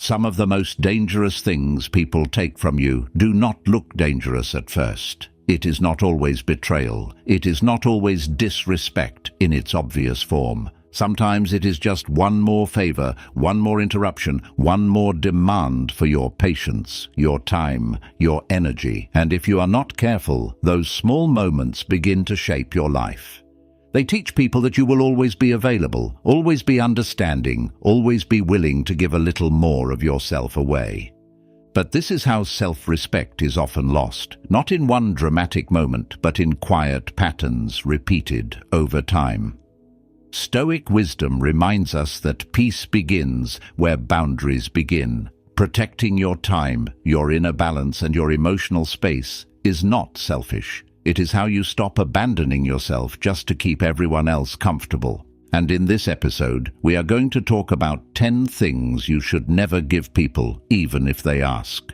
Some of the most dangerous things people take from you do not look dangerous at first. It is not always betrayal. It is not always disrespect in its obvious form. Sometimes it is just one more favor, one more interruption, one more demand for your patience, your time, your energy. And if you are not careful, those small moments begin to shape your life. They teach people that you will always be available, always be understanding, always be willing to give a little more of yourself away. But this is how self-respect is often lost, not in one dramatic moment, but in quiet patterns repeated over time. Stoic wisdom reminds us that peace begins where boundaries begin. Protecting your time, your inner balance, and your emotional space is not selfish. It is how you stop abandoning yourself just to keep everyone else comfortable. And in this episode, we are going to talk about 10 things you should never give people, even if they ask.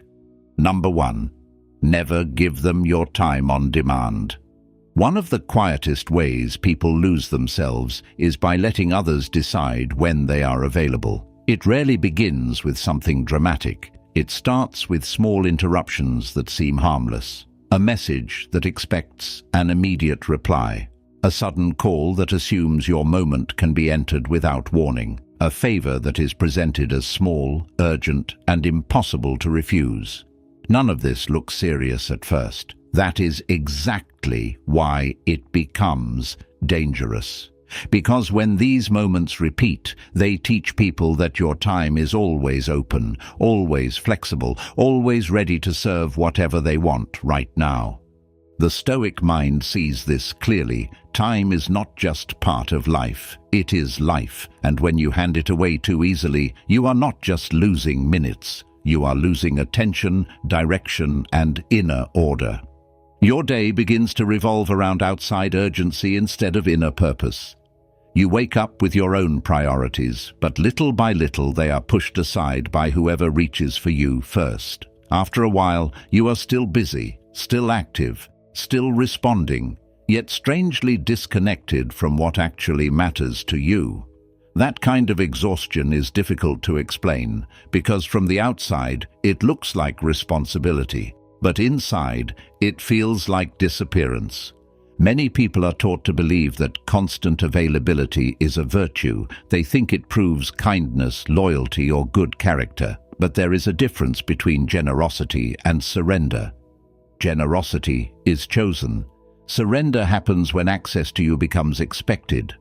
Number 1. Never give them your time on demand. One of the quietest ways people lose themselves is by letting others decide when they are available. It rarely begins with something dramatic. It starts with small interruptions that seem harmless. A message that expects an immediate reply. A sudden call that assumes your moment can be entered without warning. A favor that is presented as small, urgent, and impossible to refuse. None of this looks serious at first. That is exactly why it becomes dangerous. Because when these moments repeat, they teach people that your time is always open, always flexible, always ready to serve whatever they want right now. The Stoic mind sees this clearly. Time is not just part of life, it is life, and when you hand it away too easily, you are not just losing minutes, you are losing attention, direction, and inner order. Your day begins to revolve around outside urgency instead of inner purpose. You wake up with your own priorities, but little by little they are pushed aside by whoever reaches for you first. After a while, you are still busy, still active, still responding, yet strangely disconnected from what actually matters to you. That kind of exhaustion is difficult to explain, because from the outside, it looks like responsibility. But inside, it feels like disappearance. Many people are taught to believe that constant availability is a virtue. They think it proves kindness, loyalty, or good character. But there is a difference between generosity and surrender. Generosity is chosen. Surrender happens when access to you becomes expected.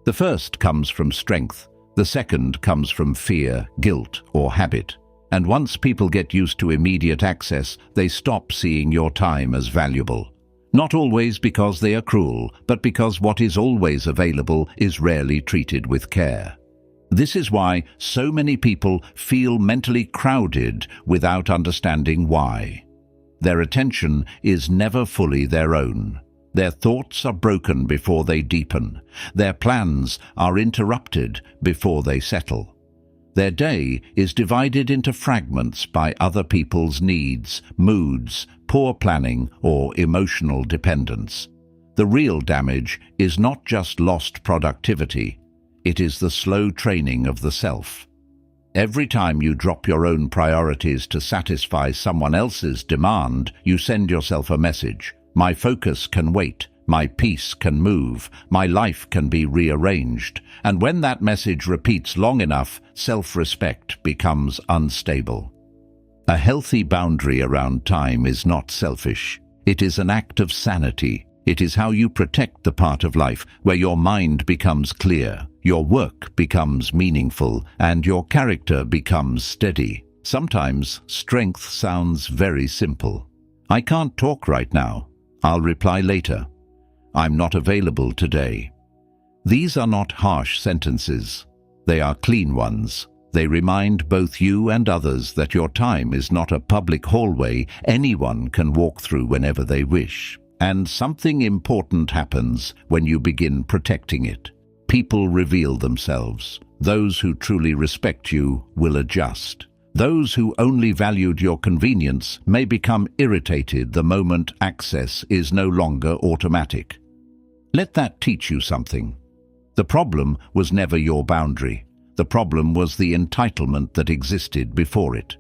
The first comes from strength. The second comes from fear, guilt, or habit. And once people get used to immediate access, they stop seeing your time as valuable. Not always because they are cruel, but because what is always available is rarely treated with care. This is why so many people feel mentally crowded without understanding why. Their attention is never fully their own. Their thoughts are broken before they deepen. Their plans are interrupted before they settle. Their day is divided into fragments by other people's needs, moods, poor planning, or emotional dependence. The real damage is not just lost productivity, it is the slow training of the self. Every time you drop your own priorities to satisfy someone else's demand, you send yourself a message. My focus can wait. My peace can move, my life can be rearranged, and when that message repeats long enough, self-respect becomes unstable. A healthy boundary around time is not selfish. It is an act of sanity. It is how you protect the part of life where your mind becomes clear, your work becomes meaningful, and your character becomes steady. Sometimes strength sounds very simple. I can't talk right now. I'll reply later. I'm not available today. These are not harsh sentences. They are clean ones. They remind both you and others that your time is not a public hallway anyone can walk through whenever they wish. And something important happens when you begin protecting it. People reveal themselves. Those who truly respect you will adjust. Those who only valued your convenience may become irritated the moment access is no longer automatic. Let that teach you something. The problem was never your boundary. The problem was the entitlement that existed before it.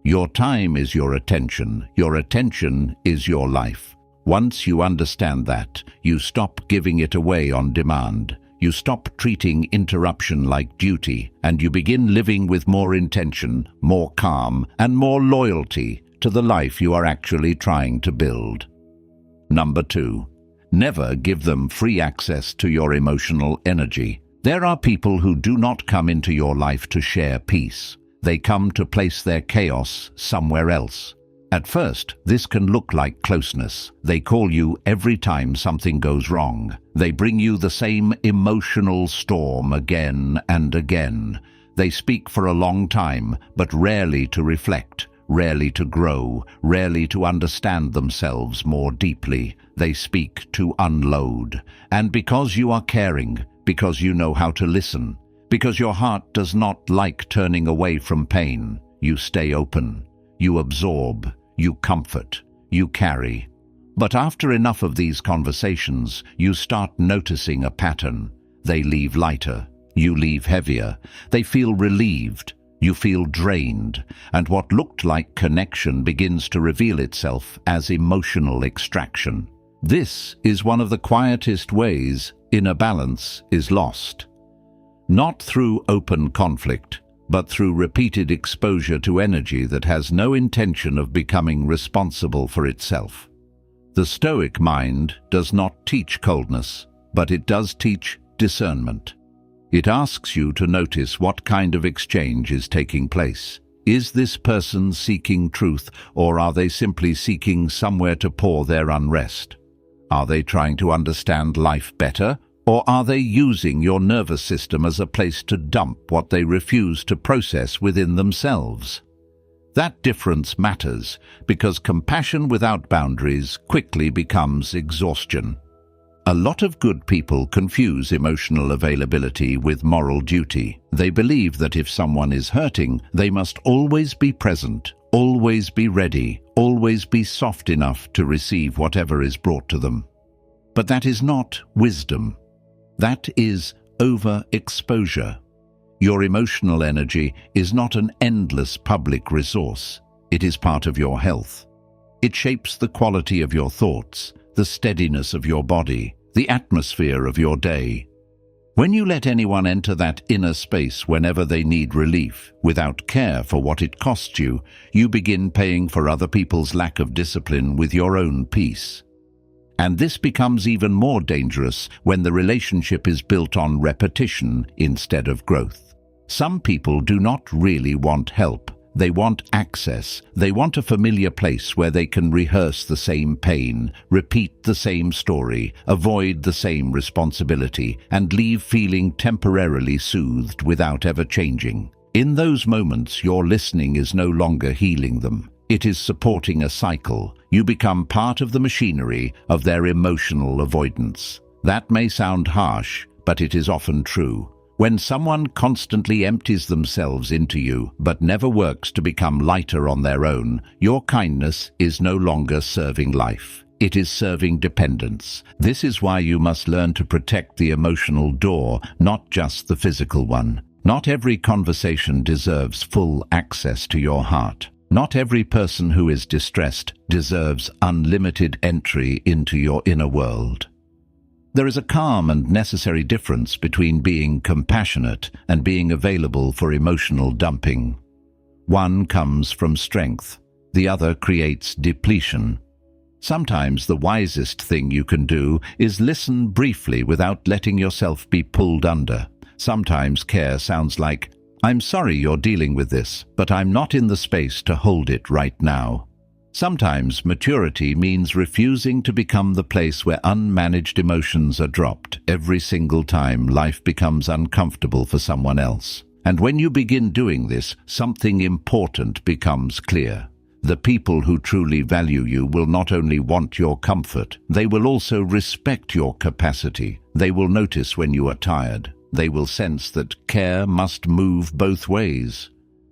Your time is your attention is your life. Once you understand that, you stop giving it away on demand. You stop treating interruption like duty, and you begin living with more intention, more calm, and more loyalty to the life you are actually trying to build. Number 2. Never give them free access to your emotional energy. There are people who do not come into your life to share peace. They come to place their chaos somewhere else. At first, this can look like closeness. They call you every time something goes wrong. They bring you the same emotional storm again and again. They speak for a long time, but rarely to reflect, rarely to grow, rarely to understand themselves more deeply. They speak to unload. And because you are caring, because you know how to listen, because your heart does not like turning away from pain, you stay open, you absorb, you comfort, you carry. But after enough of these conversations, you start noticing a pattern. They leave lighter, you leave heavier. They feel relieved, you feel drained, and what looked like connection begins to reveal itself as emotional extraction. This is one of the quietest ways inner balance is lost. Not through open conflict, but through repeated exposure to energy that has no intention of becoming responsible for itself. The Stoic mind does not teach coldness, but it does teach discernment. It asks you to notice what kind of exchange is taking place. Is this person seeking truth, or are they simply seeking somewhere to pour their unrest? Are they trying to understand life better, or are they using your nervous system as a place to dump what they refuse to process within themselves? That difference matters, because compassion without boundaries quickly becomes exhaustion. A lot of good people confuse emotional availability with moral duty. They believe that if someone is hurting, they must always be present, always be ready, always be soft enough to receive whatever is brought to them. But that is not wisdom. That is overexposure. Your emotional energy is not an endless public resource. It is part of your health. It shapes the quality of your thoughts, the steadiness of your body, the atmosphere of your day. When you let anyone enter that inner space whenever they need relief, without care for what it costs you, you begin paying for other people's lack of discipline with your own peace. And this becomes even more dangerous when the relationship is built on repetition instead of growth. Some people do not really want help. They want access. They want a familiar place where they can rehearse the same pain, repeat the same story, avoid the same responsibility, and leave feeling temporarily soothed without ever changing. In those moments, your listening is no longer healing them. It is supporting a cycle. You become part of the machinery of their emotional avoidance. That may sound harsh, but it is often true. When someone constantly empties themselves into you, but never works to become lighter on their own, your kindness is no longer serving life. It is serving dependence. This is why you must learn to protect the emotional door, not just the physical one. Not every conversation deserves full access to your heart. Not every person who is distressed deserves unlimited entry into your inner world. There is a calm and necessary difference between being compassionate and being available for emotional dumping. One comes from strength, the other creates depletion. Sometimes the wisest thing you can do is listen briefly without letting yourself be pulled under. Sometimes care sounds like, "I'm sorry you're dealing with this, but I'm not in the space to hold it right now." Sometimes maturity means refusing to become the place where unmanaged emotions are dropped every single time life becomes uncomfortable for someone else. And when you begin doing this, something important becomes clear. The people who truly value you will not only want your comfort, they will also respect your capacity. They will notice when you are tired. They will sense that care must move both ways.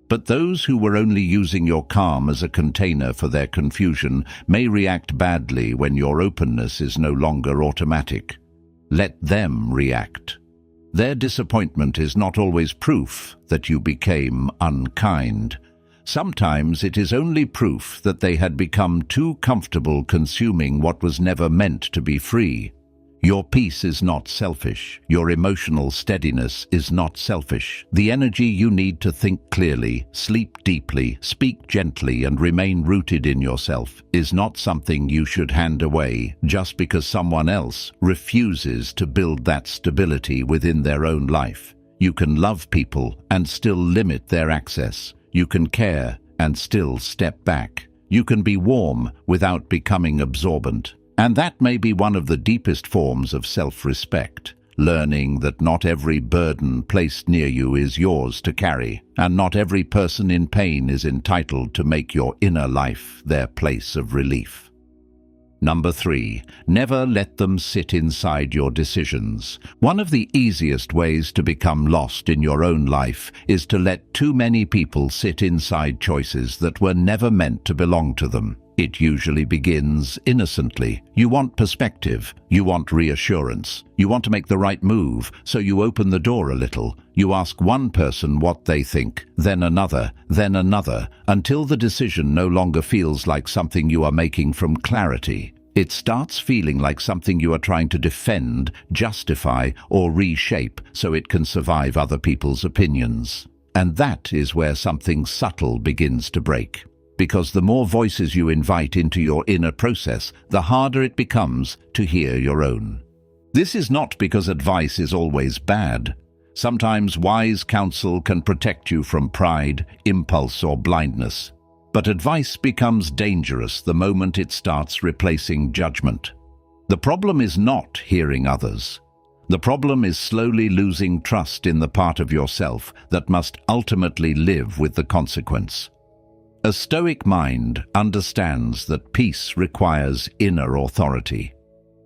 But those who were only using your calm as a container for their confusion may react badly when your openness is no longer automatic. Let them react. Their disappointment is not always proof that you became unkind. Sometimes it is only proof that they had become too comfortable consuming what was never meant to be free. Your peace is not selfish. Your emotional steadiness is not selfish. The energy you need to think clearly, sleep deeply, speak gently, and remain rooted in yourself is not something you should hand away just because someone else refuses to build that stability within their own life. You can love people and still limit their access. You can care and still step back. You can be warm without becoming absorbent. And that may be one of the deepest forms of self-respect, learning that not every burden placed near you is yours to carry, and not every person in pain is entitled to make your inner life their place of relief. Number 3, never let them sit inside your decisions. One of the easiest ways to become lost in your own life is to let too many people sit inside choices that were never meant to belong to them. It usually begins innocently. You want perspective. You want reassurance. You want to make the right move, so you open the door a little. You ask one person what they think, then another, until the decision no longer feels like something you are making from clarity. It starts feeling like something you are trying to defend, justify, or reshape so it can survive other people's opinions. And that is where something subtle begins to break. Because the more voices you invite into your inner process, the harder it becomes to hear your own. This is not because advice is always bad. Sometimes wise counsel can protect you from pride, impulse, or blindness. But advice becomes dangerous the moment it starts replacing judgment. The problem is not hearing others. The problem is slowly losing trust in the part of yourself that must ultimately live with the consequence. A Stoic mind understands that peace requires inner authority.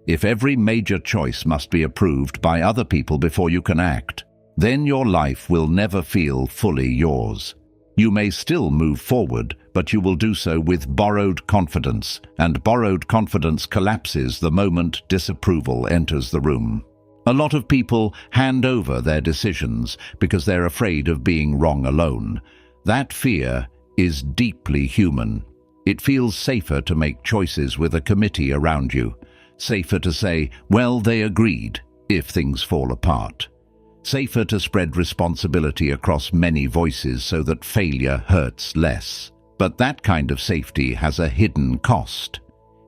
If every major choice must be approved by other people before you can act, then your life will never feel fully yours. You may still move forward, but you will do so with borrowed confidence, and borrowed confidence collapses the moment disapproval enters the room. A lot of people hand over their decisions because they're afraid of being wrong alone. That fear is deeply human. It feels safer to make choices with a committee around you. Safer to say, well, they agreed, if things fall apart. Safer to spread responsibility across many voices so that failure hurts less. But that kind of safety has a hidden cost.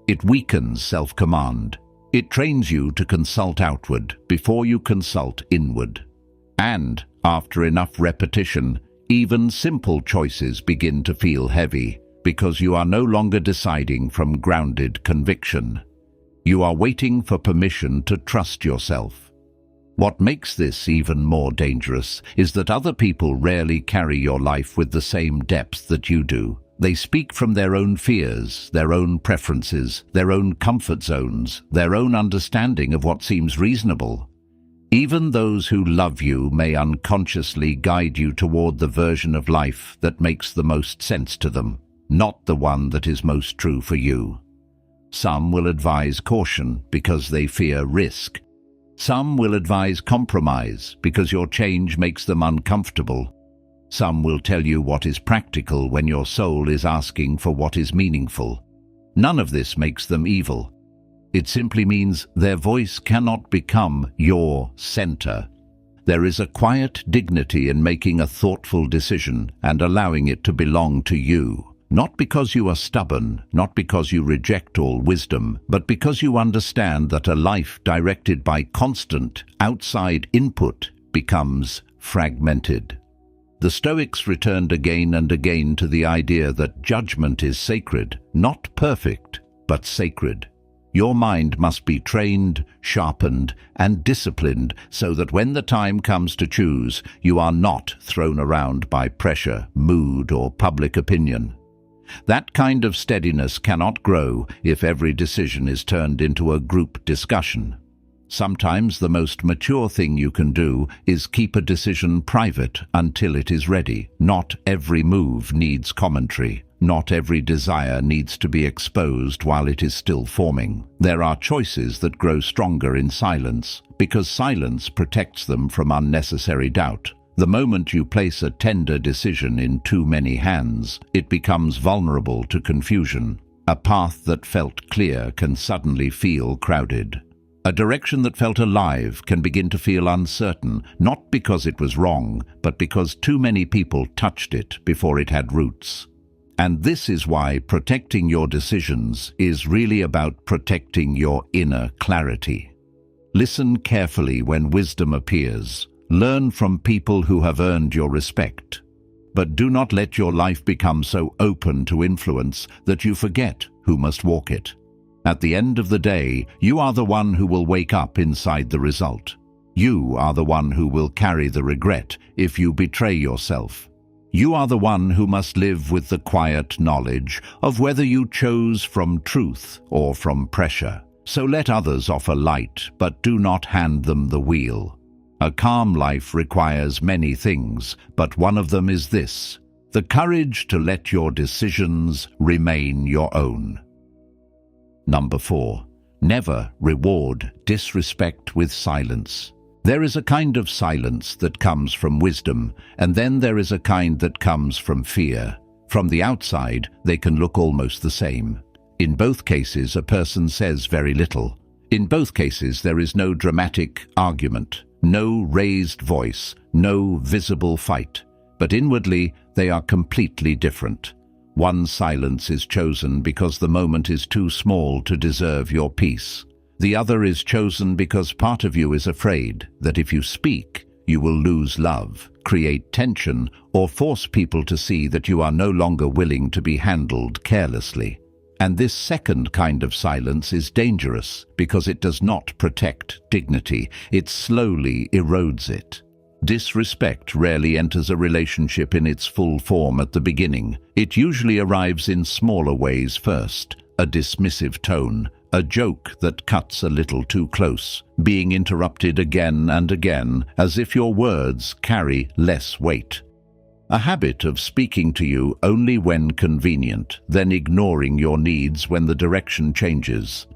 It weakens self-command. It trains you to consult outward before you consult inward. And, after enough repetition, even simple choices begin to feel heavy because you are no longer deciding from grounded conviction. You are waiting for permission to trust yourself. What makes this even more dangerous is that other people rarely carry your life with the same depth that you do. They speak from their own fears, their own preferences, their own comfort zones, their own understanding of what seems reasonable. Even those who love you may unconsciously guide you toward the version of life that makes the most sense to them, not the one that is most true for you. Some will advise caution because they fear risk. Some will advise compromise because your change makes them uncomfortable. Some will tell you what is practical when your soul is asking for what is meaningful. None of this makes them evil. It simply means their voice cannot become your center. There is a quiet dignity in making a thoughtful decision and allowing it to belong to you. Not because you are stubborn, not because you reject all wisdom, but because you understand that a life directed by constant outside input becomes fragmented. The Stoics returned again and again to the idea that judgment is sacred, not perfect, but sacred. Your mind must be trained, sharpened, and disciplined so that when the time comes to choose, you are not thrown around by pressure, mood, or public opinion. That kind of steadiness cannot grow if every decision is turned into a group discussion. Sometimes the most mature thing you can do is keep a decision private until it is ready. Not every move needs commentary. Not every desire needs to be exposed while it is still forming. There are choices that grow stronger in silence, because silence protects them from unnecessary doubt. The moment you place a tender decision in too many hands, it becomes vulnerable to confusion. A path that felt clear can suddenly feel crowded. A direction that felt alive can begin to feel uncertain, not because it was wrong, but because too many people touched it before it had roots. And this is why protecting your decisions is really about protecting your inner clarity. Listen carefully when wisdom appears. Learn from people who have earned your respect. But do not let your life become so open to influence that you forget who must walk it. At the end of the day, you are the one who will wake up inside the result. You are the one who will carry the regret if you betray yourself. You are the one who must live with the quiet knowledge of whether you chose from truth or from pressure. So let others offer light, but do not hand them the wheel. A calm life requires many things, but one of them is this: the courage to let your decisions remain your own. Number 4. Never reward disrespect with silence. There is a kind of silence that comes from wisdom, and then there is a kind that comes from fear. From the outside, they can look almost the same. In both cases, a person says very little. In both cases, there is no dramatic argument, no raised voice, no visible fight. But inwardly, they are completely different. One silence is chosen because the moment is too small to deserve your peace. The other is chosen because part of you is afraid that if you speak, you will lose love, create tension, or force people to see that you are no longer willing to be handled carelessly. And this second kind of silence is dangerous because it does not protect dignity. It slowly erodes it. Disrespect rarely enters a relationship in its full form at the beginning. It usually arrives in smaller ways first: a dismissive tone, a joke that cuts a little too close, being interrupted again and again as if your words carry less weight. A habit of speaking to you only when convenient, then ignoring your needs when the direction changes.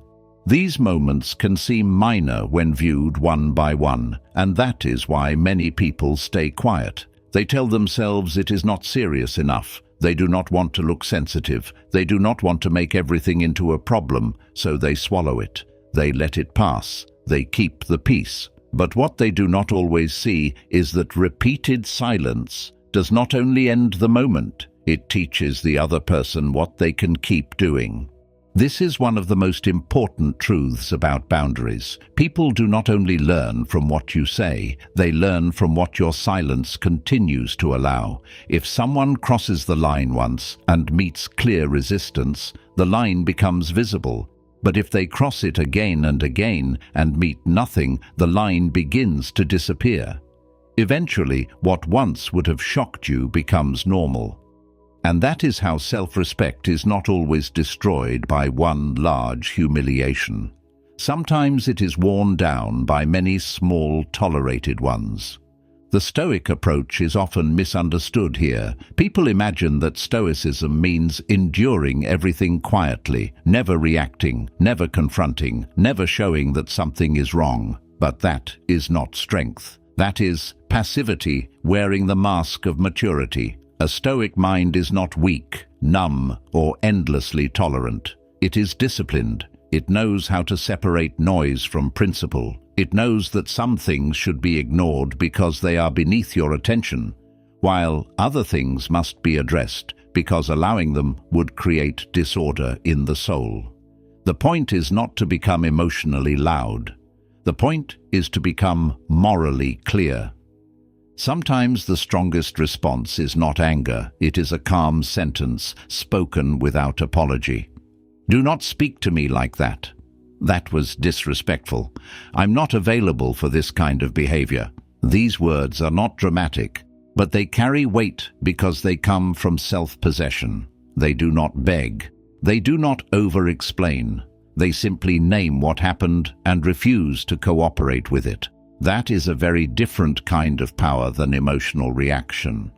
These moments can seem minor when viewed one by one, and that is why many people stay quiet. They tell themselves it is not serious enough. They do not want to look sensitive. They do not want to make everything into a problem, so they swallow it. They let it pass. They keep the peace. But what they do not always see is that repeated silence does not only end the moment, it teaches the other person what they can keep doing. This is one of the most important truths about boundaries. People do not only learn from what you say, they learn from what your silence continues to allow. If someone crosses the line once and meets clear resistance, the line becomes visible. But if they cross it again and again and meet nothing, the line begins to disappear. Eventually, what once would have shocked you becomes normal. And that is how self-respect is not always destroyed by one large humiliation. Sometimes it is worn down by many small, tolerated ones. The Stoic approach is often misunderstood here. People imagine that Stoicism means enduring everything quietly, never reacting, never confronting, never showing that something is wrong. But that is not strength. That is passivity wearing the mask of maturity. A Stoic mind is not weak, numb, or endlessly tolerant. It is disciplined. It knows how to separate noise from principle. It knows that some things should be ignored because they are beneath your attention, while other things must be addressed because allowing them would create disorder in the soul. The point is not to become emotionally loud. The point is to become morally clear. Sometimes the strongest response is not anger, it is a calm sentence spoken without apology. Do not speak to me like that. That was disrespectful. I'm not available for this kind of behavior. These words are not dramatic, but they carry weight because they come from self-possession. They do not beg. They do not over-explain. They simply name what happened and refuse to cooperate with it. That is a very different kind of power than emotional reaction.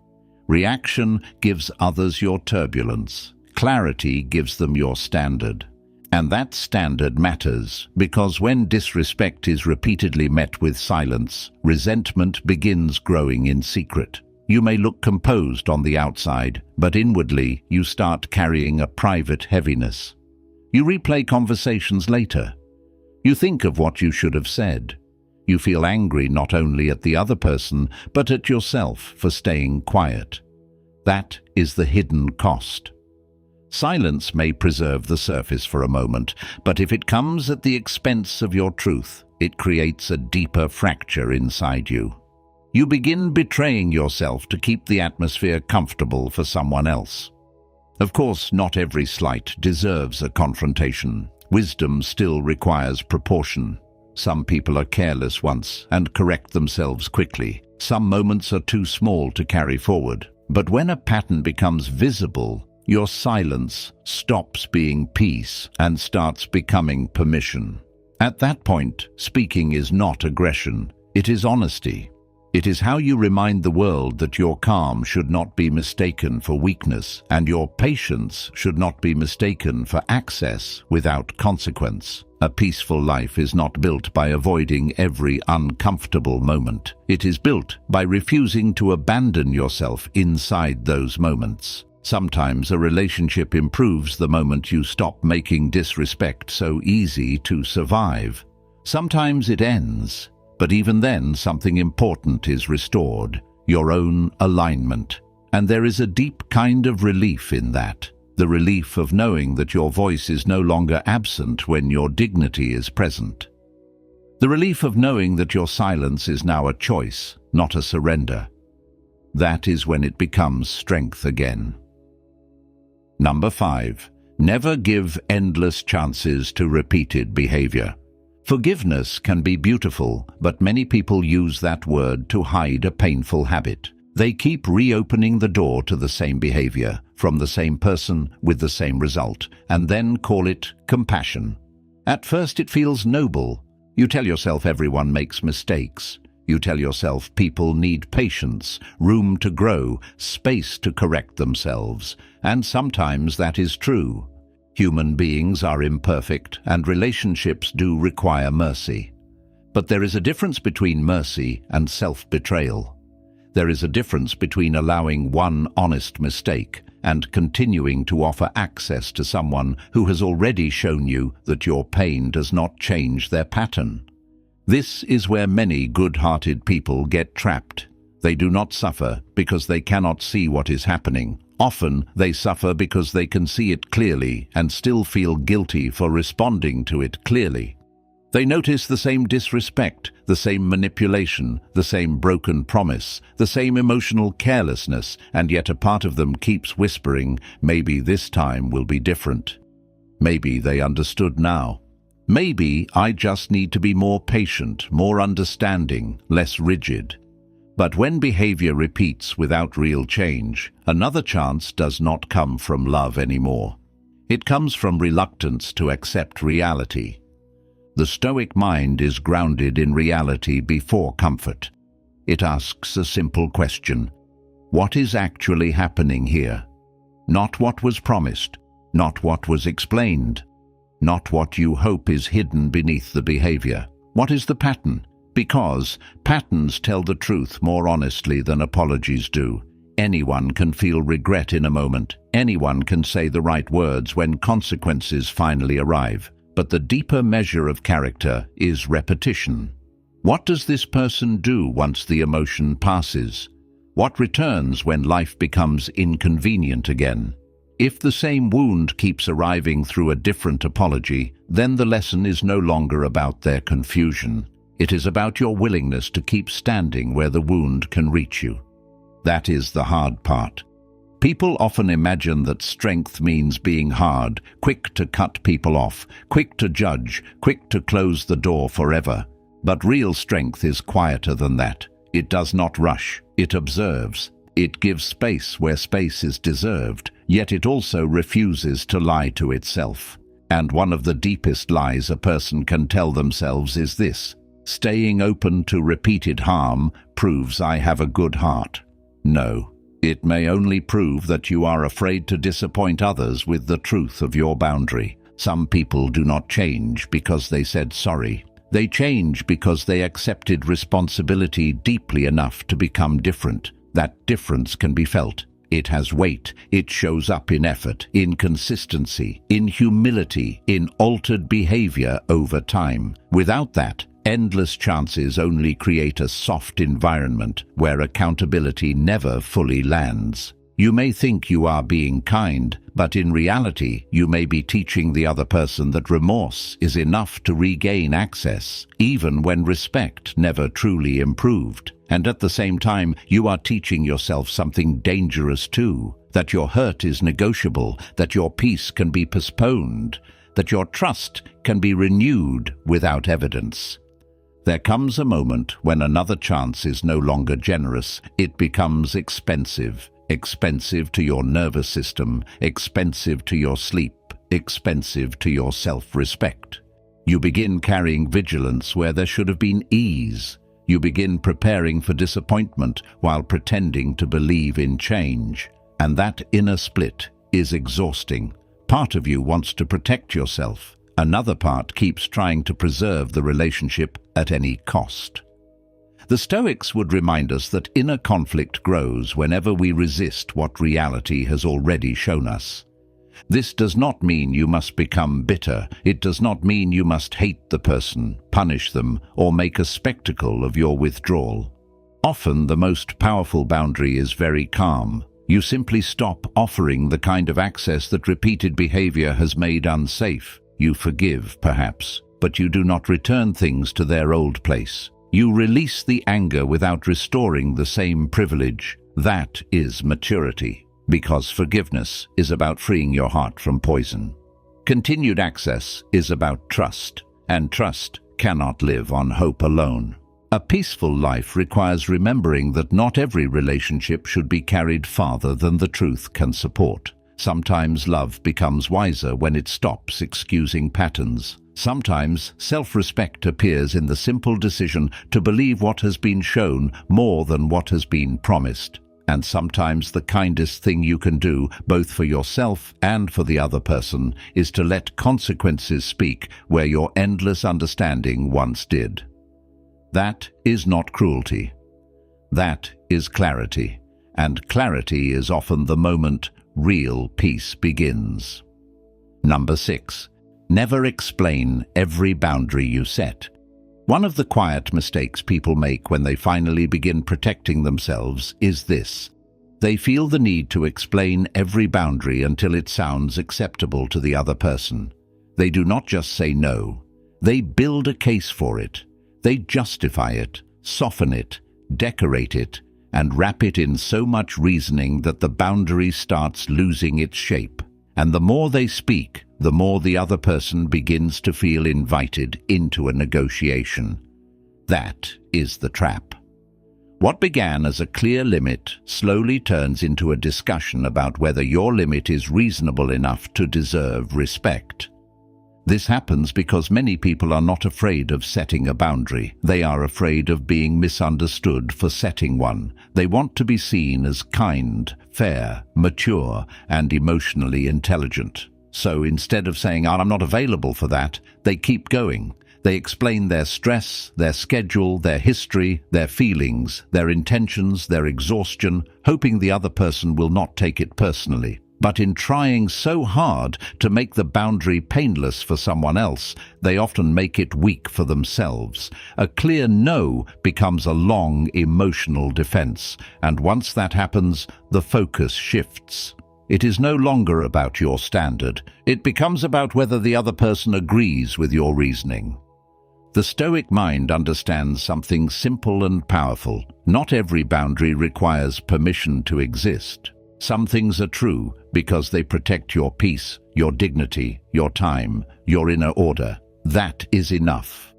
Reaction gives others your turbulence. Clarity gives them your standard. And that standard matters because when disrespect is repeatedly met with silence, resentment begins growing in secret. You may look composed on the outside, but inwardly you start carrying a private heaviness. You replay conversations later. You think of what you should have said. You feel angry not only at the other person, but at yourself for staying quiet. That is the hidden cost. Silence may preserve the surface for a moment, but if it comes at the expense of your truth, it creates a deeper fracture inside you. You begin betraying yourself to keep the atmosphere comfortable for someone else. Of course, not every slight deserves a confrontation. Wisdom still requires proportion. Some people are careless once and correct themselves quickly. Some moments are too small to carry forward. But when a pattern becomes visible, your silence stops being peace and starts becoming permission. At that point, speaking is not aggression, it is honesty. It is how you remind the world that your calm should not be mistaken for weakness, and your patience should not be mistaken for access without consequence. A peaceful life is not built by avoiding every uncomfortable moment. It is built by refusing to abandon yourself inside those moments. Sometimes a relationship improves the moment you stop making disrespect so easy to survive. Sometimes it ends, but even then something important is restored, your own alignment. And there is a deep kind of relief in that. The relief of knowing that your voice is no longer absent when your dignity is present. The relief of knowing that your silence is now a choice, not a surrender. That is when it becomes strength again. Number 5. Never give endless chances to repeated behavior. Forgiveness can be beautiful, but many people use that word to hide a painful habit. They keep reopening the door to the same behavior, from the same person, with the same result, and then call it compassion. At first it feels noble. You tell yourself everyone makes mistakes. You tell yourself people need patience, room to grow, space to correct themselves. And sometimes that is true. Human beings are imperfect, and relationships do require mercy. But there is a difference between mercy and self-betrayal. There is a difference between allowing one honest mistake and continuing to offer access to someone who has already shown you that your pain does not change their pattern. This is where many good-hearted people get trapped. They do not suffer because they cannot see what is happening. Often they suffer because they can see it clearly and still feel guilty for responding to it clearly. They notice the same disrespect, the same manipulation, the same broken promise, the same emotional carelessness, and yet a part of them keeps whispering, maybe this time will be different. Maybe they understood now. Maybe I just need to be more patient, more understanding, less rigid. But when behavior repeats without real change, another chance does not come from love anymore. It comes from reluctance to accept reality. The Stoic mind is grounded in reality before comfort. It asks a simple question: what is actually happening here? Not what was promised, not what was explained, not what you hope is hidden beneath the behavior. What is the pattern? Because patterns tell the truth more honestly than apologies do. Anyone can feel regret in a moment. Anyone can say the right words when consequences finally arrive. But the deeper measure of character is repetition. What does this person do once the emotion passes? What returns when life becomes inconvenient again? If the same wound keeps arriving through a different apology, then the lesson is no longer about their confusion. It is about your willingness to keep standing where the wound can reach you. That is the hard part. People often imagine that strength means being hard, quick to cut people off, quick to judge, quick to close the door forever. But real strength is quieter than that. It does not rush. It observes. It gives space where space is deserved, yet it also refuses to lie to itself. And one of the deepest lies a person can tell themselves is this: staying open to repeated harm proves I have a good heart. No, it may only prove that you are afraid to disappoint others with the truth of your boundary. Some people do not change because they said sorry. They change because they accepted responsibility deeply enough to become different. That difference can be felt. It has weight. It shows up in effort, in consistency, in humility, in altered behavior over time. Without that, endless chances only create a soft environment where accountability never fully lands. You may think you are being kind, but in reality, you may be teaching the other person that remorse is enough to regain access, even when respect never truly improved. And at the same time, you are teaching yourself something dangerous too: that your hurt is negotiable, that your peace can be postponed, that your trust can be renewed without evidence. There comes a moment when another chance is no longer generous. It becomes expensive. Expensive to your nervous system, expensive to your sleep, expensive to your self-respect. You begin carrying vigilance where there should have been ease. You begin preparing for disappointment while pretending to believe in change. And that inner split is exhausting. Part of you wants to protect yourself. Another part keeps trying to preserve the relationship at any cost. The Stoics would remind us that inner conflict grows whenever we resist what reality has already shown us. This does not mean you must become bitter. It does not mean you must hate the person, punish them, or make a spectacle of your withdrawal. Often the most powerful boundary is very calm. You simply stop offering the kind of access that repeated behavior has made unsafe. You forgive, perhaps, but you do not return things to their old place. You release the anger without restoring the same privilege. That is maturity, because forgiveness is about freeing your heart from poison. Continued access is about trust, and trust cannot live on hope alone. A peaceful life requires remembering that not every relationship should be carried farther than the truth can support. Sometimes love becomes wiser when it stops excusing patterns. Sometimes self-respect appears in the simple decision to believe what has been shown more than what has been promised. And sometimes the kindest thing you can do, both for yourself and for the other person, is to let consequences speak where your endless understanding once did. That is not cruelty. That is clarity. And clarity is often the moment real peace begins. Number 6. Never explain every boundary you set. One of the quiet mistakes people make when they finally begin protecting themselves is this: they feel the need to explain every boundary until it sounds acceptable to the other person. They do not just say no. They build a case for it. They justify it, soften it, decorate it, and wrap it in so much reasoning that the boundary starts losing its shape. And the more they speak, the more the other person begins to feel invited into a negotiation. That is the trap. What began as a clear limit slowly turns into a discussion about whether your limit is reasonable enough to deserve respect. This happens because many people are not afraid of setting a boundary. They are afraid of being misunderstood for setting one. They want to be seen as kind, fair, mature, and emotionally intelligent. So instead of saying, "I'm not available for that," they keep going. They explain their stress, their schedule, their history, their feelings, their intentions, their exhaustion, hoping the other person will not take it personally. But in trying so hard to make the boundary painless for someone else, they often make it weak for themselves. A clear no becomes a long emotional defense, and once that happens, the focus shifts. It is no longer about your standard. It becomes about whether the other person agrees with your reasoning. The Stoic mind understands something simple and powerful. Not every boundary requires permission to exist. Some things are true because they protect your peace, your dignity, your time, your inner order. That is enough.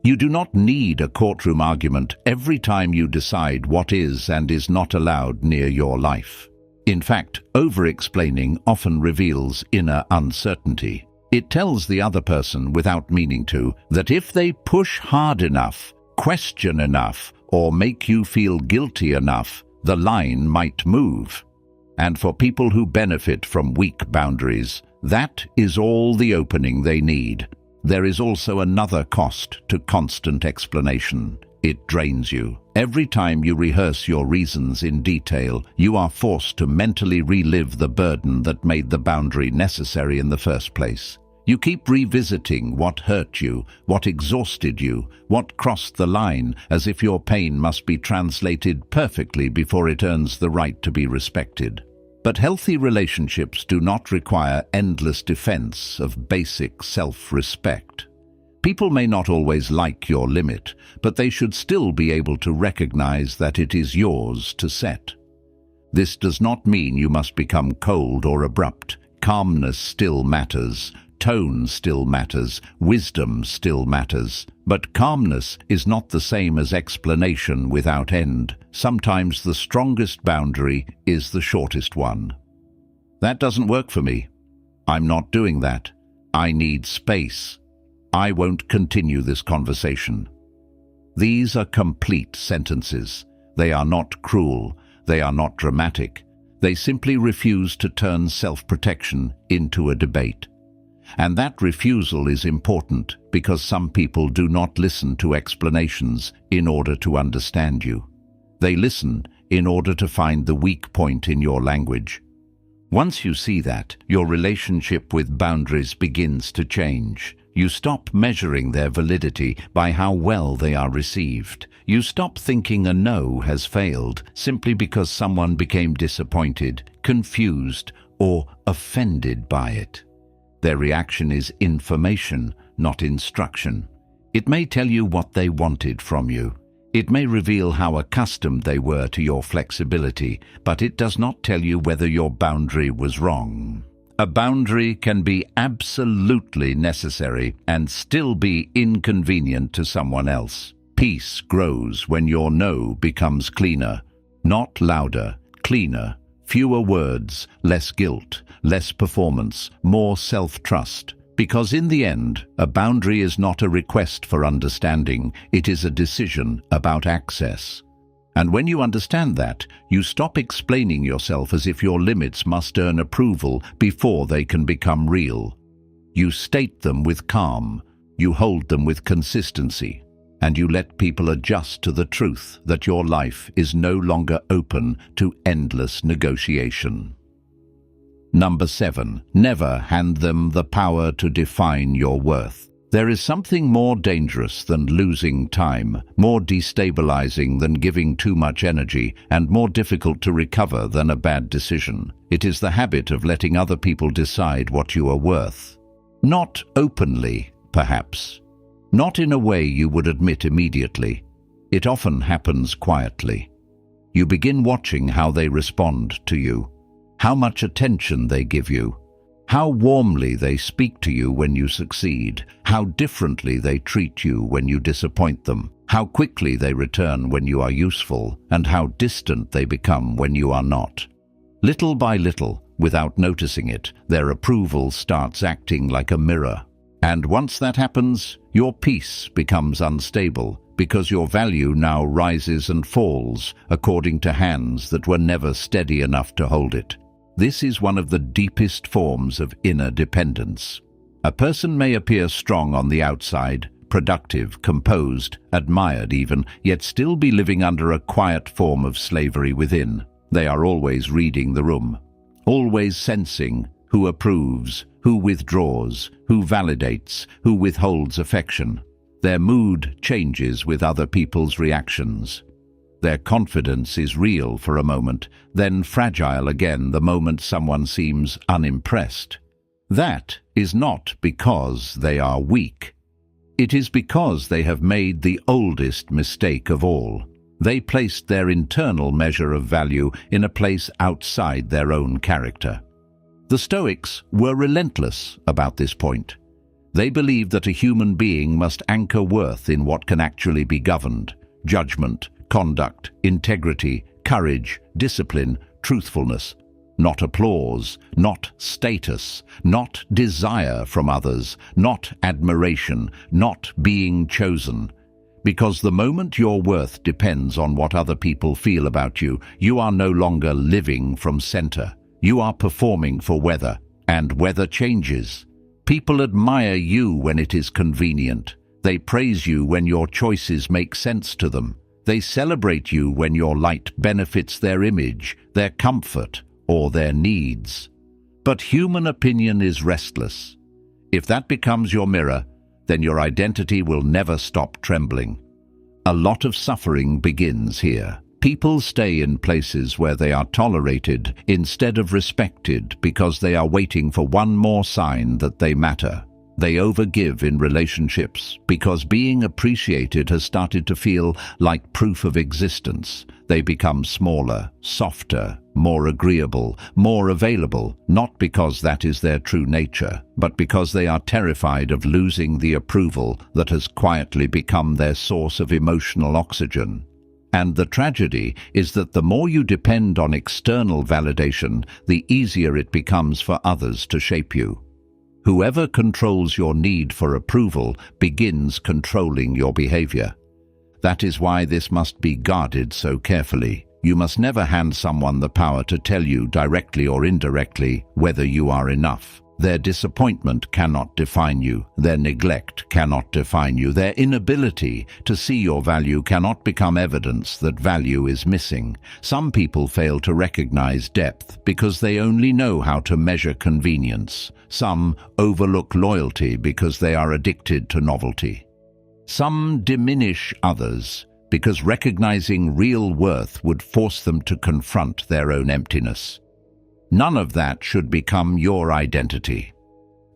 You do not need a courtroom argument every time you decide what is and is not allowed near your life. In fact, over-explaining often reveals inner uncertainty. It tells the other person, without meaning to, that if they push hard enough, question enough, or make you feel guilty enough, the line might move. And for people who benefit from weak boundaries, that is all the opening they need. There is also another cost to constant explanation. It drains you. Every time you rehearse your reasons in detail, you are forced to mentally relive the burden that made the boundary necessary in the first place. You keep revisiting what hurt you, what exhausted you, what crossed the line, as if your pain must be translated perfectly before it earns the right to be respected. But healthy relationships do not require endless defense of basic self-respect. People may not always like your limit, but they should still be able to recognize that it is yours to set. This does not mean you must become cold or abrupt. Calmness still matters. Tone still matters, wisdom still matters, but calmness is not the same as explanation without end. Sometimes the strongest boundary is the shortest one. That doesn't work for me. I'm not doing that. I need space. I won't continue this conversation. These are complete sentences. They are not cruel. They are not dramatic. They simply refuse to turn self-protection into a debate. And that refusal is important because some people do not listen to explanations in order to understand you. They listen in order to find the weak point in your language. Once you see that, your relationship with boundaries begins to change. You stop measuring their validity by how well they are received. You stop thinking a no has failed simply because someone became disappointed, confused, or offended by it. Their reaction is information, not instruction. It may tell you what they wanted from you. It may reveal how accustomed they were to your flexibility, but it does not tell you whether your boundary was wrong. A boundary can be absolutely necessary and still be inconvenient to someone else. Peace grows when your no becomes cleaner, not louder, cleaner. Fewer words, less guilt, less performance, more self-trust. Because in the end, a boundary is not a request for understanding, it is a decision about access. And when you understand that, you stop explaining yourself as if your limits must earn approval before they can become real. You state them with calm, you hold them with consistency, and you let people adjust to the truth that your life is no longer open to endless negotiation. Number 7. Never hand them the power to define your worth. There is something more dangerous than losing time, more destabilizing than giving too much energy, and more difficult to recover than a bad decision. It is the habit of letting other people decide what you are worth. Not openly, perhaps. Not in a way you would admit immediately. It often happens quietly. You begin watching how they respond to you, how much attention they give you, how warmly they speak to you when you succeed, how differently they treat you when you disappoint them, how quickly they return when you are useful, and how distant they become when you are not. Little by little, without noticing it, their approval starts acting like a mirror. And once that happens, your peace becomes unstable because your value now rises and falls according to hands that were never steady enough to hold it. This is one of the deepest forms of inner dependence. A person may appear strong on the outside, productive, composed, admired even, yet still be living under a quiet form of slavery within. They are always reading the room, always sensing who approves, who withdraws, who validates, who withholds affection. Their mood changes with other people's reactions. Their confidence is real for a moment, then fragile again the moment someone seems unimpressed. That is not because they are weak. It is because they have made the oldest mistake of all. They placed their internal measure of value in a place outside their own character. The Stoics were relentless about this point. They believed that a human being must anchor worth in what can actually be governed: judgment, conduct, integrity, courage, discipline, truthfulness. not applause, not status, not desire from others, not admiration, not being chosen. Because the moment your worth depends on what other people feel about you, you are no longer living from center. You are performing for weather, and weather changes. People admire you when it is convenient. They praise you when your choices make sense to them. They celebrate you when your light benefits their image, their comfort, or their needs. But human opinion is restless. If that becomes your mirror, then your identity will never stop trembling. A lot of suffering begins here. People stay in places where they are tolerated instead of respected because they are waiting for one more sign that they matter. They overgive in relationships because being appreciated has started to feel like proof of existence. They become smaller, softer, more agreeable, more available, not because that is their true nature, but because they are terrified of losing the approval that has quietly become their source of emotional oxygen. And the tragedy is that the more you depend on external validation, the easier it becomes for others to shape you. Whoever controls your need for approval begins controlling your behavior. That is why this must be guarded so carefully. You must never hand someone the power to tell you directly or indirectly whether you are enough. Their disappointment cannot define you. Their neglect cannot define you. Their inability to see your value cannot become evidence that value is missing. Some people fail to recognize depth because they only know how to measure convenience. Some overlook loyalty because they are addicted to novelty. Some diminish others because recognizing real worth would force them to confront their own emptiness. None of that should become your identity.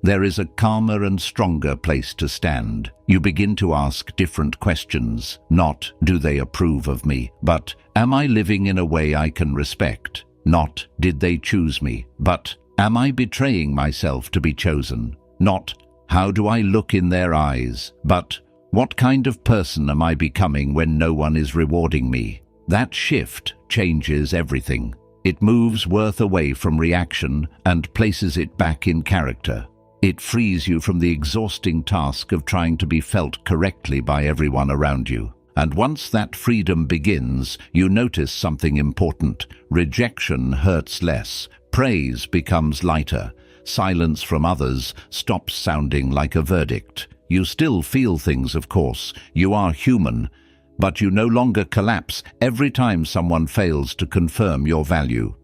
There is a calmer and stronger place to stand. You begin to ask different questions, not "do they approve of me?" but "am I living in a way I can respect?" Not "did they choose me?" but "am I betraying myself to be chosen?" Not "how do I look in their eyes?" but "what kind of person am I becoming when no one is rewarding me?" That shift changes everything. It moves worth away from reaction and places it back in character. It frees you from the exhausting task of trying to be felt correctly by everyone around you. And once that freedom begins, you notice something important. Rejection hurts less. Praise becomes lighter. Silence from others stops sounding like a verdict. You still feel things, of course. You are human. But you no longer collapse every time someone fails to confirm your value.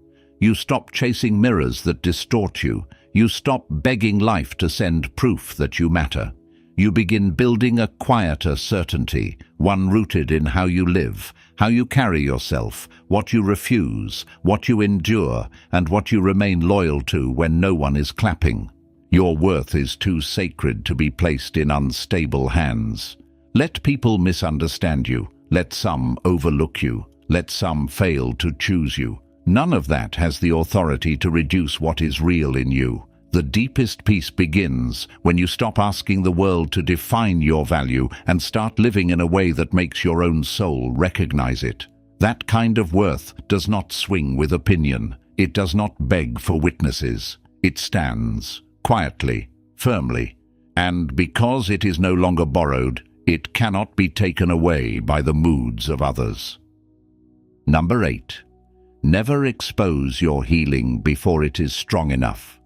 You stop chasing mirrors that distort you. You stop begging life to send proof that you matter. You begin building a quieter certainty, one rooted in how you live, how you carry yourself, what you refuse, what you endure, and what you remain loyal to when no one is clapping. Your worth is too sacred to be placed in unstable hands. Let people misunderstand you. Let some overlook you. Let some fail to choose you. None of that has the authority to reduce what is real in you. The deepest peace begins when you stop asking the world to define your value and start living in a way that makes your own soul recognize it. That kind of worth does not swing with opinion. It does not beg for witnesses. It stands quietly, firmly, and because it is no longer borrowed, it cannot be taken away by the moods of others. Number 8. Never expose your healing before it is strong enough.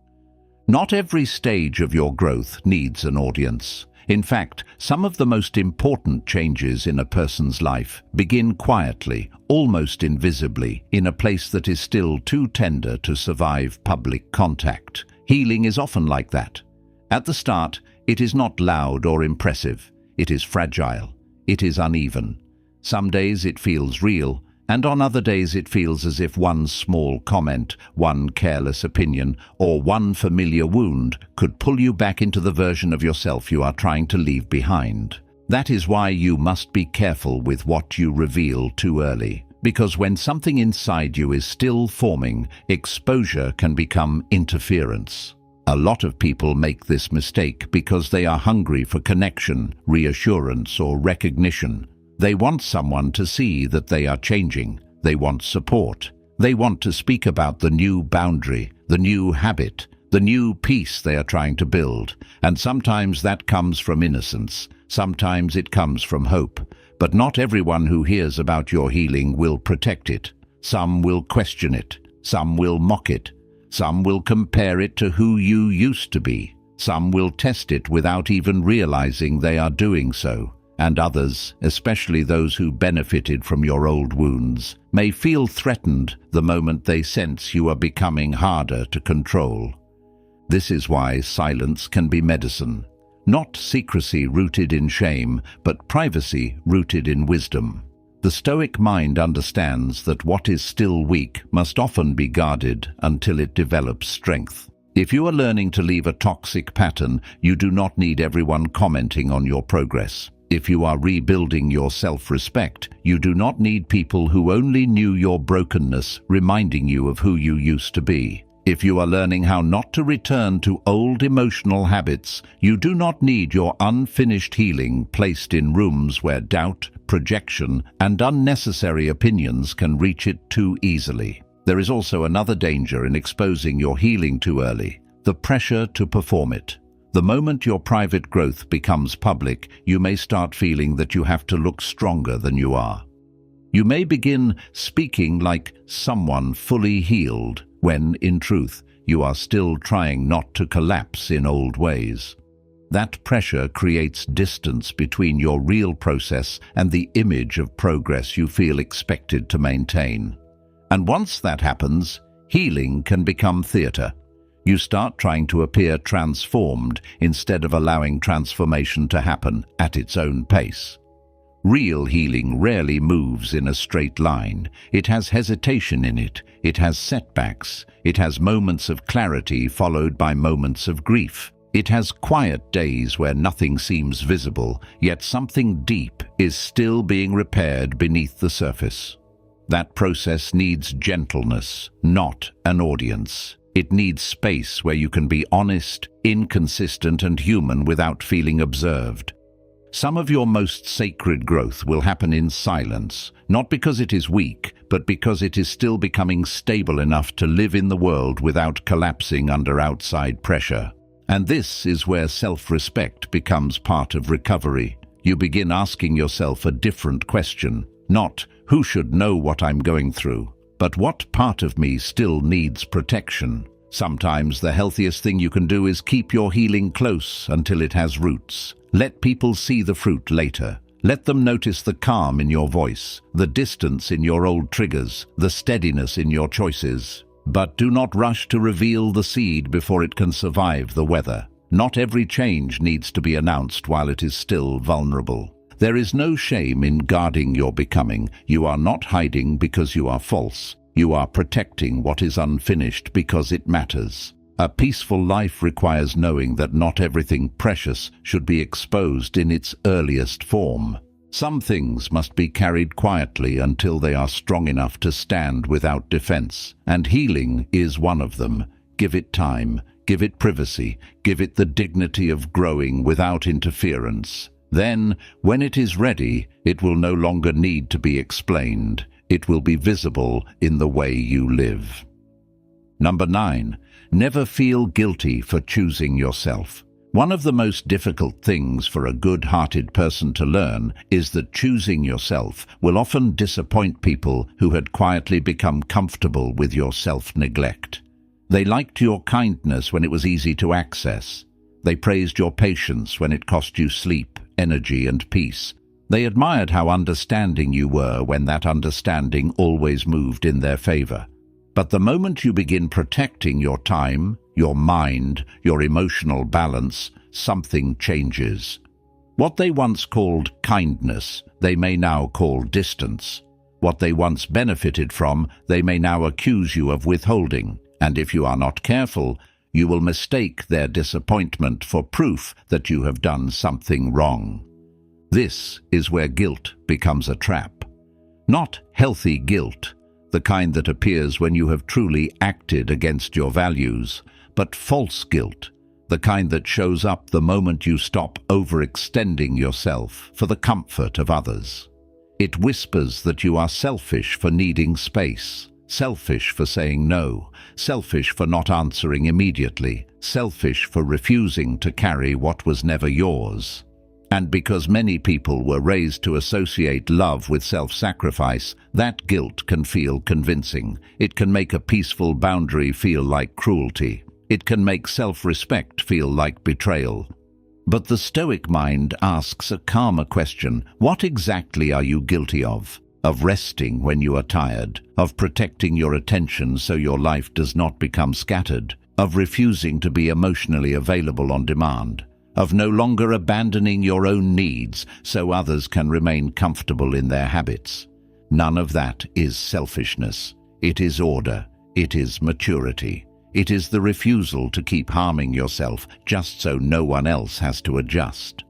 Not every stage of your growth needs an audience. In fact, some of the most important changes in a person's life begin quietly, almost invisibly, in a place that is still too tender to survive public contact. Healing is often like that. At the start, it is not loud or impressive. It is fragile. It is uneven. Some days it feels real, and on other days it feels as if one small comment, one careless opinion, or one familiar wound could pull you back into the version of yourself you are trying to leave behind. That is why you must be careful with what you reveal too early, because when something inside you is still forming, exposure can become interference. A lot of people make this mistake because they are hungry for connection, reassurance, or recognition. They want someone to see that they are changing. They want support. They want to speak about the new boundary, the new habit, the new peace they are trying to build, and sometimes that comes from innocence, sometimes it comes from hope. But not everyone who hears about your healing will protect it. Some will question it, some will mock it, some will compare it to who you used to be, some will test it without even realizing they are doing so, and others, especially those who benefited from your old wounds, may feel threatened the moment they sense you are becoming harder to control. This is why silence can be medicine. Not secrecy rooted in shame, but privacy rooted in wisdom. The Stoic mind understands that what is still weak must often be guarded until it develops strength. If you are learning to leave a toxic pattern, you do not need everyone commenting on your progress. If you are rebuilding your self-respect, you do not need people who only knew your brokenness reminding you of who you used to be. If you are learning how not to return to old emotional habits, you do not need your unfinished healing placed in rooms where doubt, projection, and unnecessary opinions can reach it too easily. There is also another danger in exposing your healing too early: the pressure to perform it. The moment your private growth becomes public, you may start feeling that you have to look stronger than you are. You may begin speaking like someone fully healed, when, in truth, you are still trying not to collapse in old ways. That pressure creates distance between your real process and the image of progress you feel expected to maintain. And once that happens, healing can become theater. You start trying to appear transformed instead of allowing transformation to happen at its own pace. Real healing rarely moves in a straight line. It has hesitation in it. It has setbacks. It has moments of clarity followed by moments of grief. It has quiet days where nothing seems visible, yet something deep is still being repaired beneath the surface. That process needs gentleness, not an audience. It needs space where you can be honest, inconsistent, and human without feeling observed. Some of your most sacred growth will happen in silence, not because it is weak, but because it is still becoming stable enough to live in the world without collapsing under outside pressure. And this is where self-respect becomes part of recovery. You begin asking yourself a different question, not who should know what I'm going through, but what part of me still needs protection. Sometimes the healthiest thing you can do is keep your healing close until it has roots. Let people see the fruit later. Let them notice the calm in your voice, the distance in your old triggers, the steadiness in your choices. But do not rush to reveal the seed before it can survive the weather. Not every change needs to be announced while it is still vulnerable. There is no shame in guarding your becoming. You are not hiding because you are false. You are protecting what is unfinished because it matters. A peaceful life requires knowing that not everything precious should be exposed in its earliest form. Some things must be carried quietly until they are strong enough to stand without defense, and healing is one of them. Give it time, give it privacy, give it the dignity of growing without interference. Then, when it is ready, it will no longer need to be explained. It will be visible in the way you live. Number 9. Never feel guilty for choosing yourself. One of the most difficult things for a good-hearted person to learn is that choosing yourself will often disappoint people who had quietly become comfortable with your self-neglect. They liked your kindness when it was easy to access. They praised your patience when it cost you sleep, energy, and peace. They admired how understanding you were when that understanding always moved in their favor. But the moment you begin protecting your time, your mind, your emotional balance, something changes. What they once called kindness, they may now call distance. What they once benefited from, they may now accuse you of withholding. And if you are not careful, you will mistake their disappointment for proof that you have done something wrong. This is where guilt becomes a trap. Not healthy guilt, the kind that appears when you have truly acted against your values, but false guilt, the kind that shows up the moment you stop overextending yourself for the comfort of others. It whispers that you are selfish for needing space, selfish for saying no, selfish for not answering immediately, selfish for refusing to carry what was never yours. And because many people were raised to associate love with self-sacrifice, that guilt can feel convincing. It can make a peaceful boundary feel like cruelty. It can make self-respect feel like betrayal. But the Stoic mind asks a calmer question. What exactly are you guilty of? Of resting when you are tired, of protecting your attention so your life does not become scattered, of refusing to be emotionally available on demand, of no longer abandoning your own needs so others can remain comfortable in their habits. None of that is selfishness. It is order. It is maturity. It is the refusal to keep harming yourself just so no one else has to adjust.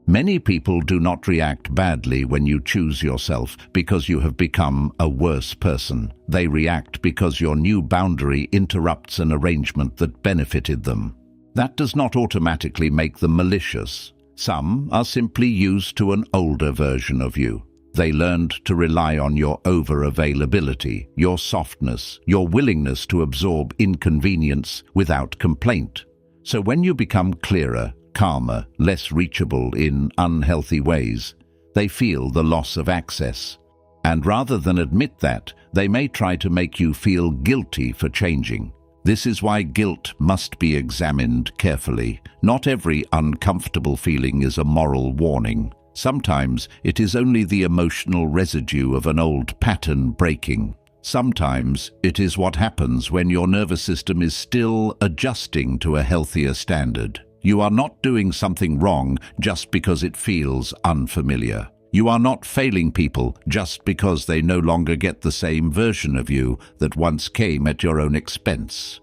Many people do not react badly when you choose yourself because you have become a worse person. They react because your new boundary interrupts an arrangement that benefited them. That does not automatically make them malicious. Some are simply used to an older version of you. They learned to rely on your over-availability, your softness, your willingness to absorb inconvenience without complaint. So when you become clearer, calmer, less reachable in unhealthy ways, they feel the loss of access. And rather than admit that, they may try to make you feel guilty for changing. This is why guilt must be examined carefully. Not every uncomfortable feeling is a moral warning. Sometimes it is only the emotional residue of an old pattern breaking. Sometimes it is what happens when your nervous system is still adjusting to a healthier standard. You are not doing something wrong just because it feels unfamiliar. You are not failing people just because they no longer get the same version of you that once came at your own expense.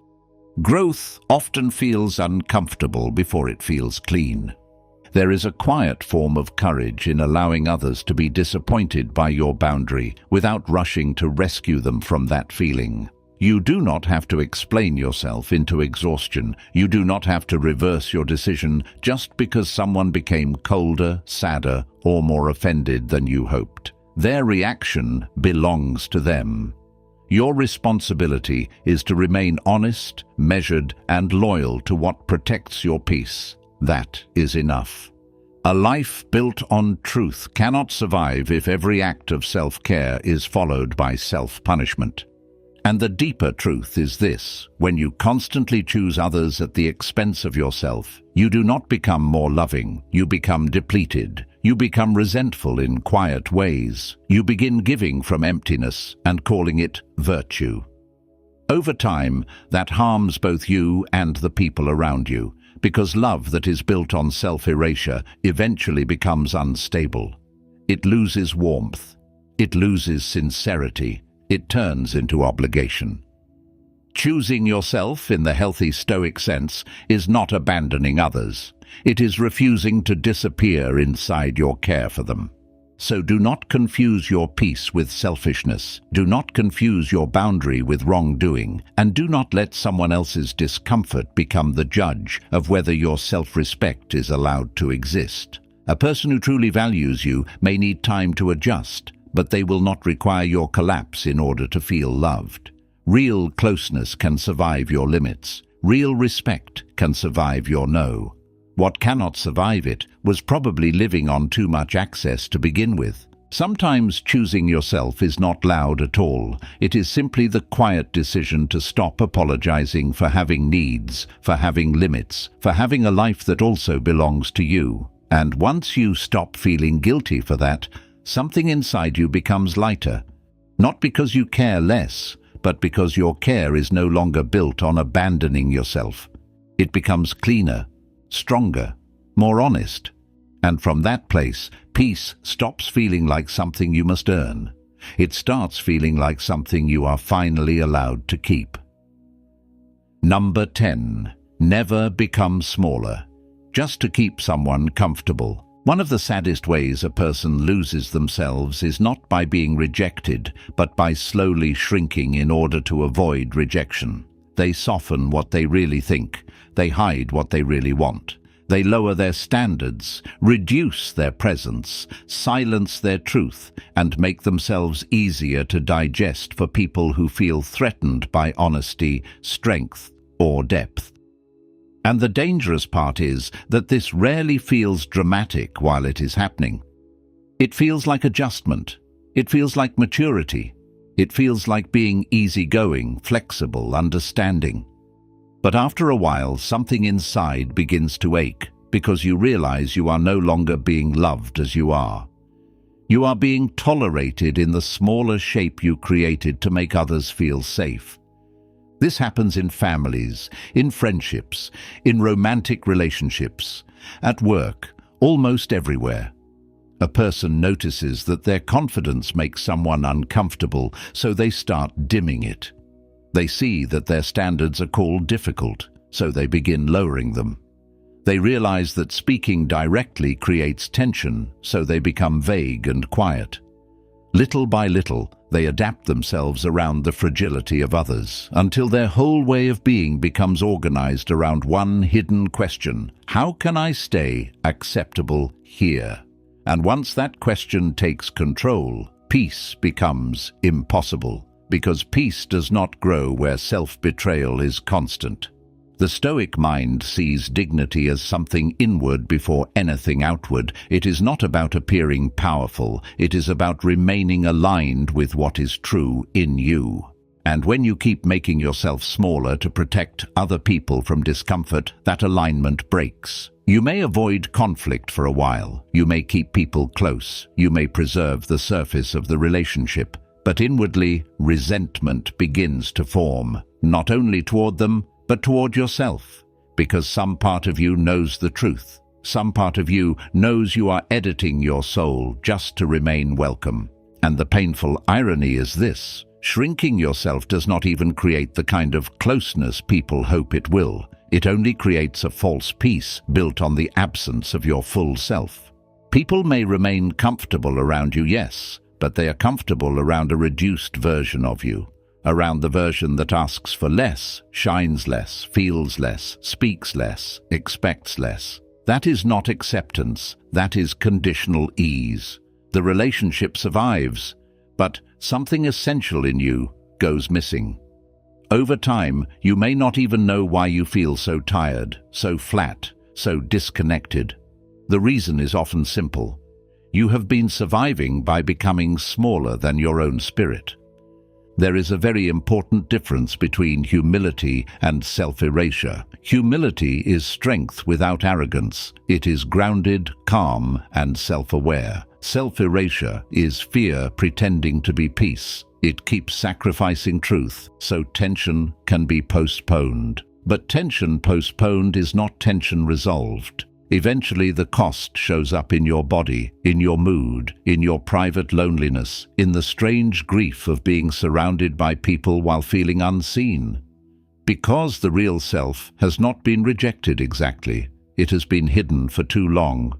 Growth often feels uncomfortable before it feels clean. There is a quiet form of courage in allowing others to be disappointed by your boundary without rushing to rescue them from that feeling. You do not have to explain yourself into exhaustion. You do not have to reverse your decision just because someone became colder, sadder, or more offended than you hoped. Their reaction belongs to them. Your responsibility is to remain honest, measured, and loyal to what protects your peace. That is enough. A life built on truth cannot survive if every act of self-care is followed by self-punishment. And the deeper truth is this: when you constantly choose others at the expense of yourself, you do not become more loving, you become depleted. You become resentful in quiet ways. You begin giving from emptiness and calling it virtue. Over time, that harms both you and the people around you, because love that is built on self-erasure eventually becomes unstable. It loses warmth. It loses sincerity. It turns into obligation. Choosing yourself in the healthy Stoic sense is not abandoning others. It is refusing to disappear inside your care for them. So do not confuse your peace with selfishness. Do not confuse your boundary with wrongdoing. And do not let someone else's discomfort become the judge of whether your self-respect is allowed to exist. A person who truly values you may need time to adjust, but they will not require your collapse in order to feel loved. Real closeness can survive your limits. Real respect can survive your no. What cannot survive it was probably living on too much access to begin with. Sometimes choosing yourself is not loud at all. It is simply the quiet decision to stop apologizing for having needs, for having limits, for having a life that also belongs to you. And once you stop feeling guilty for that, something inside you becomes lighter. Not because you care less, but because your care is no longer built on abandoning yourself. It becomes cleaner, stronger, more honest. And from that place, peace stops feeling like something you must earn. It starts feeling like something you are finally allowed to keep. Number 10. Never become smaller, just to keep someone comfortable. One of the saddest ways a person loses themselves is not by being rejected, but by slowly shrinking in order to avoid rejection. They soften what they really think. They hide what they really want. They lower their standards, reduce their presence, silence their truth, and make themselves easier to digest for people who feel threatened by honesty, strength, or depth. And the dangerous part is that this rarely feels dramatic while it is happening. It feels like adjustment. It feels like maturity. It feels like being easygoing, flexible, understanding. But after a while, something inside begins to ache because you realize you are no longer being loved as you are. You are being tolerated in the smaller shape you created to make others feel safe. This happens in families, in friendships, in romantic relationships, at work, almost everywhere. A person notices that their confidence makes someone uncomfortable, so they start dimming it. They see that their standards are called difficult, so they begin lowering them. They realize that speaking directly creates tension, so they become vague and quiet. Little by little, they adapt themselves around the fragility of others, until their whole way of being becomes organized around one hidden question: how can I stay acceptable here? And once that question takes control, peace becomes impossible. Because peace does not grow where self-betrayal is constant. The Stoic mind sees dignity as something inward before anything outward. It is not about appearing powerful. It is about remaining aligned with what is true in you. And when you keep making yourself smaller to protect other people from discomfort, that alignment breaks. You may avoid conflict for a while. You may keep people close. You may preserve the surface of the relationship. But inwardly, resentment begins to form, not only toward them, but toward yourself, because some part of you knows the truth. Some part of you knows you are editing your soul just to remain welcome. And the painful irony is this: shrinking yourself does not even create the kind of closeness people hope it will. It only creates a false peace built on the absence of your full self. People may remain comfortable around you, yes, but they are comfortable around a reduced version of you, around the version that asks for less, shines less, feels less, speaks less, expects less. That is not acceptance, that is conditional ease. The relationship survives, but something essential in you goes missing. Over time, you may not even know why you feel so tired, so flat, so disconnected. The reason is often simple. You have been surviving by becoming smaller than your own spirit. There is a very important difference between humility and self-erasure. Humility is strength without arrogance. It is grounded, calm, and self-aware. Self-erasure is fear pretending to be peace. It keeps sacrificing truth, so tension can be postponed. But tension postponed is not tension resolved. Eventually the cost shows up in your body, in your mood, in your private loneliness, in the strange grief of being surrounded by people while feeling unseen. Because the real self has not been rejected exactly, it has been hidden for too long.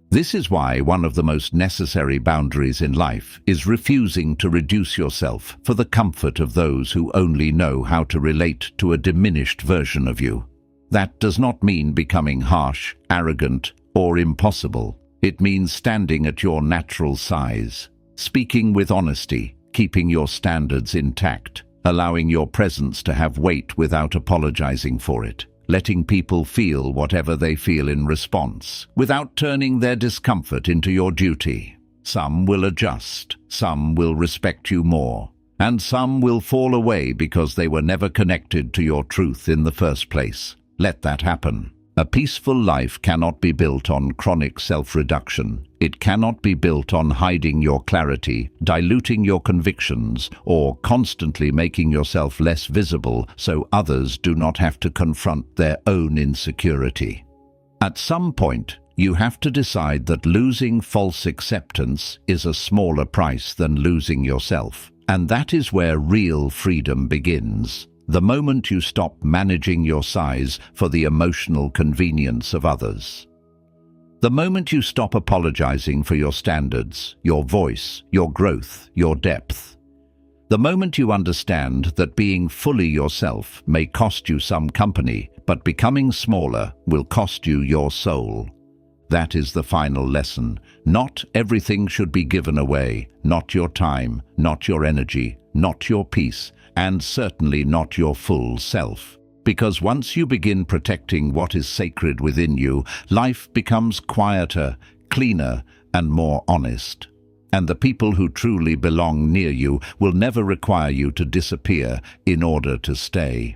This is why one of the most necessary boundaries in life is refusing to reduce yourself for the comfort of those who only know how to relate to a diminished version of you. That does not mean becoming harsh, arrogant, or impossible. It means standing at your natural size, speaking with honesty, keeping your standards intact, allowing your presence to have weight without apologizing for it, letting people feel whatever they feel in response, without turning their discomfort into your duty. Some will adjust, some will respect you more, and some will fall away because they were never connected to your truth in the first place. Let that happen. A peaceful life cannot be built on chronic self-reduction. It cannot be built on hiding your clarity, diluting your convictions, or constantly making yourself less visible so others do not have to confront their own insecurity. At some point, you have to decide that losing false acceptance is a smaller price than losing yourself. And that is where real freedom begins. The moment you stop managing your size for the emotional convenience of others. The moment you stop apologizing for your standards, your voice, your growth, your depth. The moment you understand that being fully yourself may cost you some company, but becoming smaller will cost you your soul. That is the final lesson. Not everything should be given away, not your time, not your energy, not your peace, and certainly not your full self. Because once you begin protecting what is sacred within you, life becomes quieter, cleaner, and more honest. And the people who truly belong near you will never require you to disappear in order to stay.